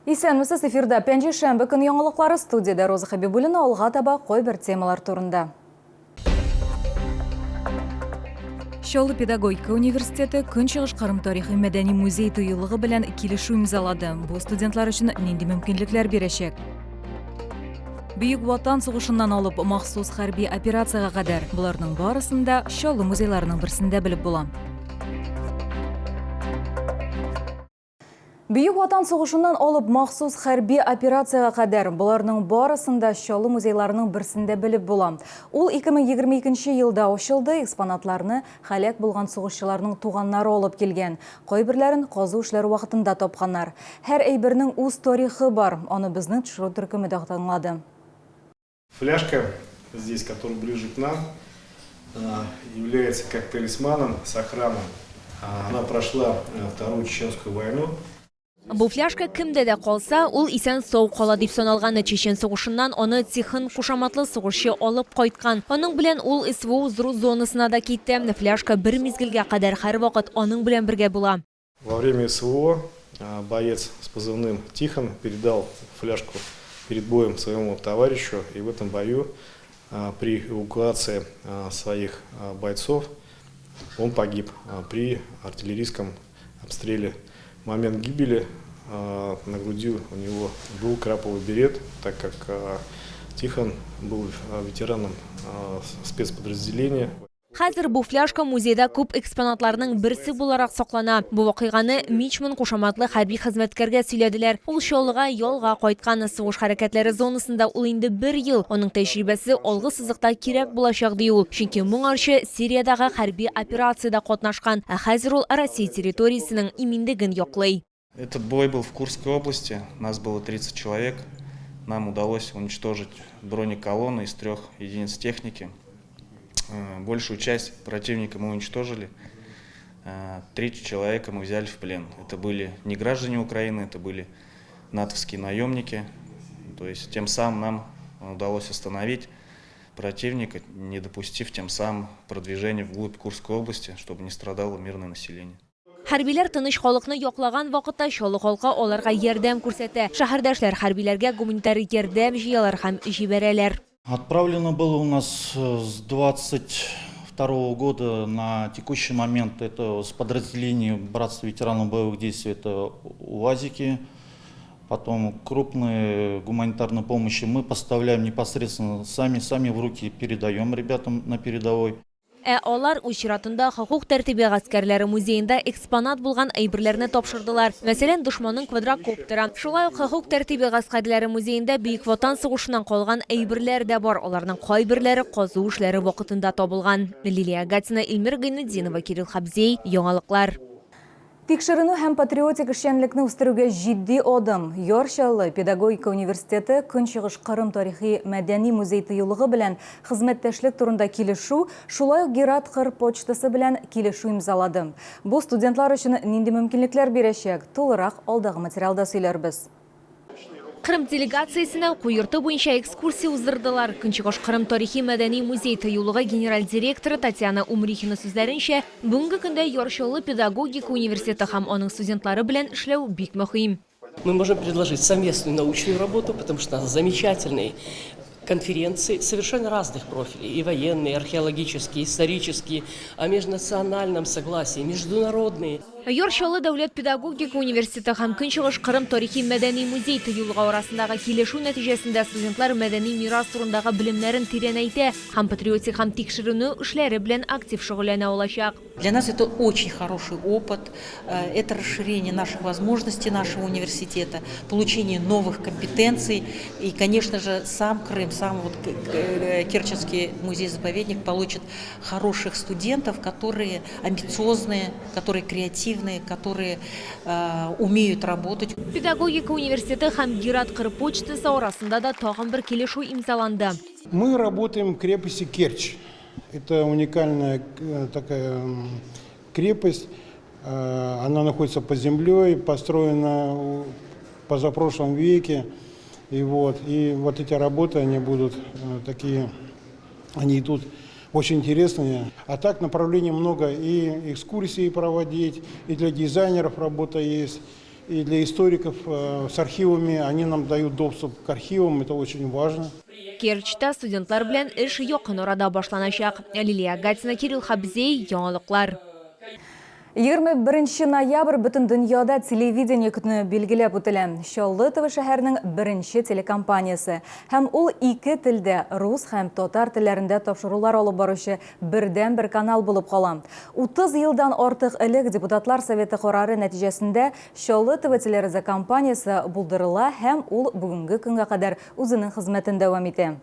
Исәнмесез, эфирда пәнжі шәмбі күн яңалыклары студияда Роза Хабибуллина алға таба қой бір темалар турында. Шолы педагогика университеті Көнчыгыш Кырым тарихи мәдәни музей тыюлыгы белән килешү имзалады. Бу студентлар өчен нинди мөмкинлекләр бирәчәк? Бөек Ватан сугышыннан алып махсус хәрби операцияга кадәр буларның барысында Шолы музейларының берсендә белеп була. Бөек Ватан сугышыннан алып махсус хәрби операцияга кадәр буларның барысында Шолы музейларының берсендә белеп була. Ул 2022 елда ачылды, экспонатларны халак булган сугышчыларның туганнары алып килгән. Кайберләрен казу эшләре вакытында тапканнар. Һәр әйбернең үз тарихы бар. Аны безнең төшерү төркеме аңлады. Фляжка здесь, которая ближе к нам, является как талисманом с охраной. Она прошла Вторую Чеченскую войну. Бу фляжка кемдә дә калса, ул исән сау кала дип саналган Чечен сугышыннан аны цехын кушаматлы сугышчы алып кайткан. Аның белән ул СВО зру зонасына да китте. Фляжка бер мизгелгә кадәр һәр вакыт аның белән бергә була. Во время СВО боец с позывным Тихон передал фляжку перед боем своему товарищу, и в этом бою при эвакуации своих бойцов он погиб при артиллерийском обстреле. В момент гибели на груди у него был краповый берет, так как Тихон был ветераном спецподразделения. Хәзер бу фляжка музейда күп экспонатларның берсе буларак саклана. Бу вакыйганы Мичман кушаматлы хәрби хезмәткәргә сөйләделәр. Ул Шолыга ялга кайткан сугыш хәрәкәтләре зонасында ул инде 1 ел. Аның тәҗрибәсе алгы сызыкта кирәк булачак ди ул. Чөнки моңарчы Сириядагы хәрби операциядә катнашкан, ә хәзер ул Россия территориясенең иминлеген яклый. Этот бой был в Курской области. Нас было 30 человек. Нам удалось уничтожить бронеколонны из 3 единиц техники. Большую часть противника мы уничтожили, 3 человека мы взяли в плен. Это были не граждане Украины, это были натовские наемники. То есть тем самым нам удалось остановить противника, не допустив тем самым продвижения вглубь Курской области, чтобы не страдало мирное население. Хәрбиләр тыныч халыкны яклаган вакытта Шолы халкы аларга ярдәм күрсәтә. Шәһәрдәшләр хәрбиләргә гуманитар ярдәм җыялар һәм җибәрәләр. Отправлено было у нас с 22 года на текущий момент это с подразделения Братства ветеранов боевых действий, это УАЗики. Потом крупные гуманитарные помощи мы поставляем непосредственно сами в руки передаем ребятам на передовой. Алар учратында хукук тәртибе гаскәрләре музейында экспонат булган әйберләрне тапшырдылар. Мәсәлән, дошманның квадрокоптера. Шулай ук хукук тәртибе гаскәрләре музейында Бөек Ватан сугышыннан калган әйберләр дә бар. Аларның кайберләре казу эшләре вакытында табылган. Лилия Гатина, Илмир Гайнетдинова, Кирилл Хабзей, яңалыклар. Тикшеренү һәм патриотик эшчәнлекне үстерүгә җитди адым. Шолы педагогика университеты Көнчыгыш Кырым тарихи мәдәни музей тыюлыгы белән хезмәттәшлек турында килешү, шулай ук Герат Кыр почтасы белән килешү имзалады. Бу студентлар өчен нинди мөмкинлекләр бирәчәк? Тулырак алдагы материалда сөйләрбез. Кырым делегациясенә куйырты буенча экскурсия уздырдылар. Көнчыгыш Кырым тарихи мәдәни музей тыюлыгы генераль директоры Татьяна Умрихина сүзләренчә, бүгенге көндә Шолы педагогика университеты һәм аның студентлары белән эшләү бик мөһим. Мы можем предложить совместную научную работу, потому что у нас замечательные конференции совершенно разных профилей, и военные, и археологические, и исторические, о межнациональном согласии, международные. Шолы дәүләт педагогика университеты һәм Көнчыгыш Кырым тарихи мәдәни музей тыюлыгы арасындагы килешү нәтиҗәсендә студентлар мәдәни мирас турындагы белемнәрен тирәнәйтә һәм патриотик һәм тикшеренү эшләре белән актив шөгыльләнә алачак. Для нас это очень хороший опыт, это расширение наших возможностей нашего университета, получение новых компетенций и, конечно же, сам Крым, сам Керченский музей-заповедник получит хороших студентов, которые амбициозные, которые креативные, которые умеют работать. Педагогика университеты һәм Герат Кыр почтасы арасында да тагын бер килешү имзаланды. Мы работаем в крепости Керчь. Это уникальная такая крепость. Она находится под землей, построена в позапрошлом веке. И вот эти работы, они будут такие, они идут очень интересные. А так направлений много, и экскурсии проводить, и для дизайнеров работа есть. И для историков с архивами они нам дают доступ к архивам, это очень важно. Керчьтә студентлар белән эш якын арада башланачак. Лилия Гатина, Кирилл Хабзей, яңалыклар. 21 ноябрь бөтен дөньяда телевидение көтүне билгеләп үтелә. Чаллы ТВ шәһәрнең беренче телекомпаниясе. Һәм ул ике телдә, рус һәм татар телләрендә тапшырулар алып баручы бердән-бер канал булып кала. 30 елдан артык элек депутатлар советы карары нәтиҗәсендә Чаллы ТВ телевизия компаниясе булдырыла һәм ул бүгенге көнгә кадәр үзенең хезмәтен дәвам итә.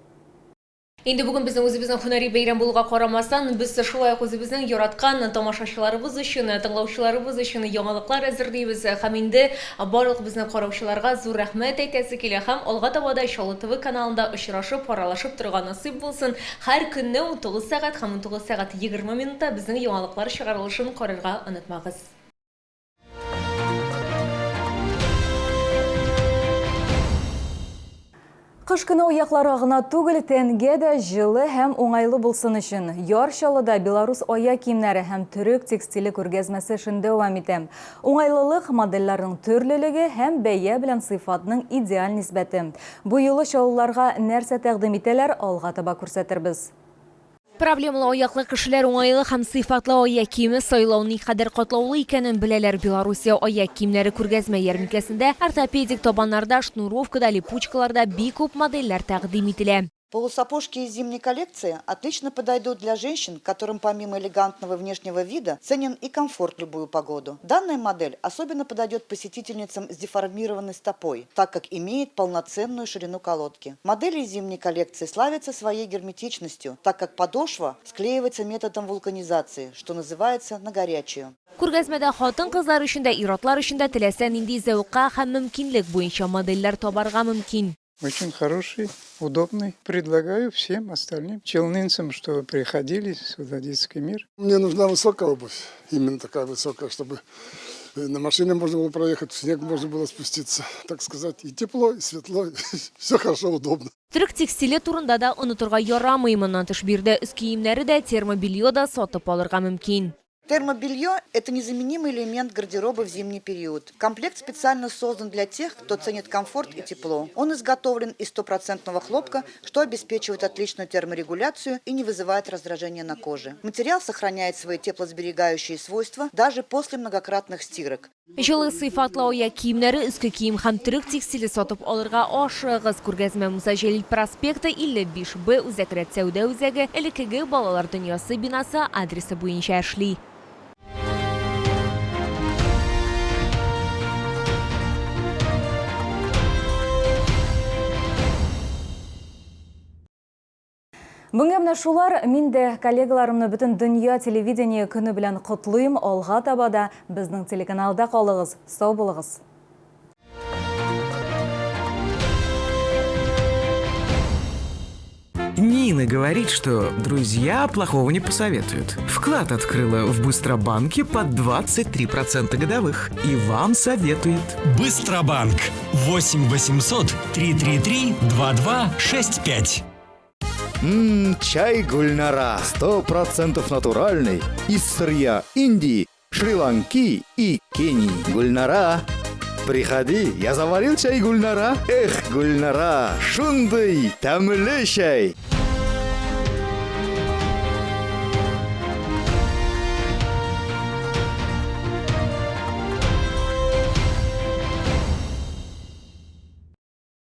Инде бүген безнең үзебезнең һөнәри бәйрәм булуга карамастан, без шулай ук үзебезнең яраткан тамашачыларыбыз өчен, тыңлаучыларыбыз өчен яңалыклар әзерлибез. Һәм инде барлык безнең караучыларга зур рәхмәт әйтәсе килә һәм алга таба да Чаллы ТВ каналында очрашып, аралашып торган насыйп булсын. Һәр көнне 19 сәгать һәм 19 сәгать 20 минутта безнең яңалыклар чыгарылышын карарга онытмагыз. Кыш көне аяклары гына түгел, тәнгә дә җылы һәм уңайлы булсын өчен. Яр Чаллыда Белорус аяк киемнәре һәм төрек текстиле күргәзмәсе эшен дәвам итә. Уңайлылык, модельләрнең төрлелеге һәм бәя белән сыйфатның идеаль нисбәте. Бу юлы чаллыларга нәрсә тәкъдим итәләр, алга таба күрсәтербез. Проблемалы аяклы кешеләр уңайлы һәм сыйфатлы аяк киеме сайлау никадәр катлаулы икәнен беләләр. Белоруссия аяк киемнәре күргәзмә ярминкәсендә ортопедик табаннарда, шнуровкада, липучкаларда бик күп модельләр тәкъдим ителә. Полусапожки из зимней коллекции отлично подойдут для женщин, которым помимо элегантного внешнего вида ценен и комфорт в любую погоду. Данная модель особенно подойдет посетительницам с деформированной стопой, так как имеет полноценную ширину колодки. Модели из зимней коллекции славятся своей герметичностью, так как подошва склеивается методом вулканизации, что называется на горячую. Күргәзмәдә хатын-кызлар өчен дә, ир-атлар өчен дә теләсә нинди зәвыкка һәм мөмкинлек буенча модельләр табарга мөмкин. Очень хороший, удобный. Предлагаю всем остальным челнинцам, что приходили сюда, детский мир. Мне нужна высокая обувь, именно такая высокая, чтобы на машине можно было проехать, в снег можно было спуститься. Так сказать, и тепло, и светло, и все хорошо, удобно. Төрек текстиле турында да онытырга ярамый, моннан тыш бирдә үз киемнәре дә, термобелье да сатып алырга мөмкин. Термобелье – это незаменимый элемент гардероба в зимний период. Комплект специально создан для тех, кто ценит комфорт и тепло. Он изготовлен из 100% хлопка, что обеспечивает отличную терморегуляцию и не вызывает раздражения на коже. Материал сохраняет свои теплосберегающие свойства даже после многократных стирок. Җылы сыйфатлы аяк киемнәре, өске кием һәм төрек текстиле сатып алырга ашыгыз. Күргәзмә Муса Җәлил проспекты 55Б Үзәкрәт сәүдә үзәге, элеккеге балалар дөньясы бинасы адресы буенча эшли. Бүгенге менә шулар, мин дә коллегаларымны бөтен дөнья телевидение көне белән котлыйм. Алга таба да безнең телеканалда калыгыз. Сау булыгыз. Нина говорит, что друзья плохого не посоветуют. Вклад открыла в Быстробанке под 23% годовых. И вам советует. Быстробанк. 8 800 333 2265. Чай Гульнара. 100% натуральный. Из сырья Индии, Шри-Ланки и Кении. Гульнара. Приходи, я заварил чай Гульнара. Эх, Гульнара, шундый, тәмле чай.